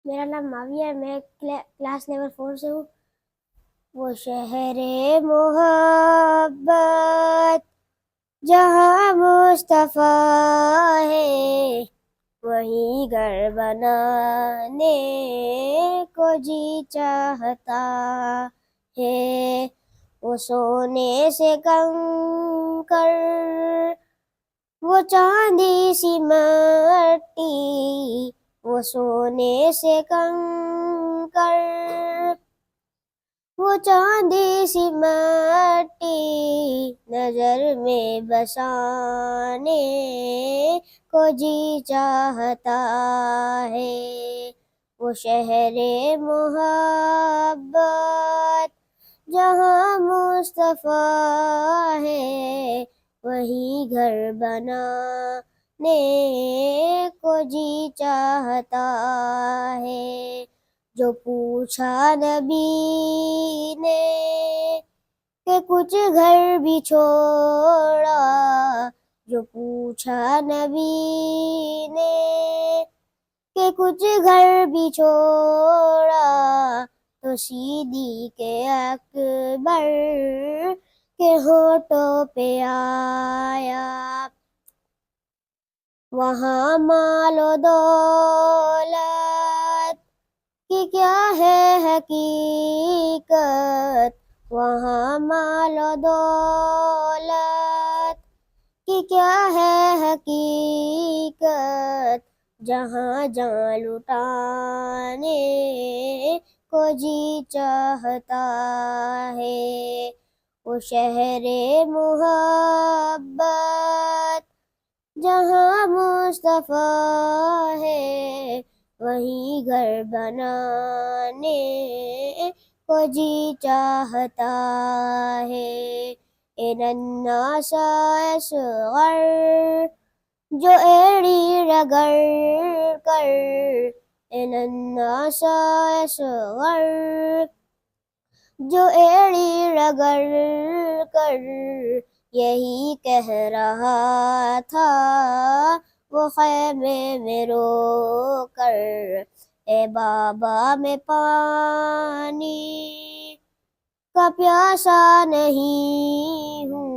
میرا نام معاویہ ہے، میں کلاس لیول 4 سے ہوں۔ وہ شہر محبت جہاں مصطفیٰ ہے، وہیں گھر بنانے کو جی چاہتا ہے۔ وہ سونے سے کنکر، وہ چاندی سی مٹی، وہ سونے سے کنکر، وہ چاندی سی مٹی، نظر میں بسانے کو جی چاہتا ہے۔ وہ شہر محبت جہاں مصطفیٰ ہے، وہیں گھر بنانے کو جی چاہتا ہے۔ جو پوچھا نبی نے کہ کچھ گھر بھی چھوڑا، جو پوچھا نبی نے کہ کچھ گھر بھی چھوڑا، تو صدیق اکبر کے ہونٹوں پہ آیا۔ وہاں مال و دولت کی کیا ہے حقیقت، وہاں مال و دولت کی کیا ہے حقیقت، جہاں جان لٹانے کو جی چاہتا ہے۔ وہ شہر محبت جہاں مصطفیٰ ہے، وہیں گھر بنانے کو جی چاہتا ہے۔ ان الناس اصغر، جو ایڑی رگڑ کر، ان الناس اصغر، جو ایڑی رگڑ کر یہی کہہ رہا تھا وہ خیمے میں رو کر، اے بابا میں پانی کا پیاسا نہیں ہوں،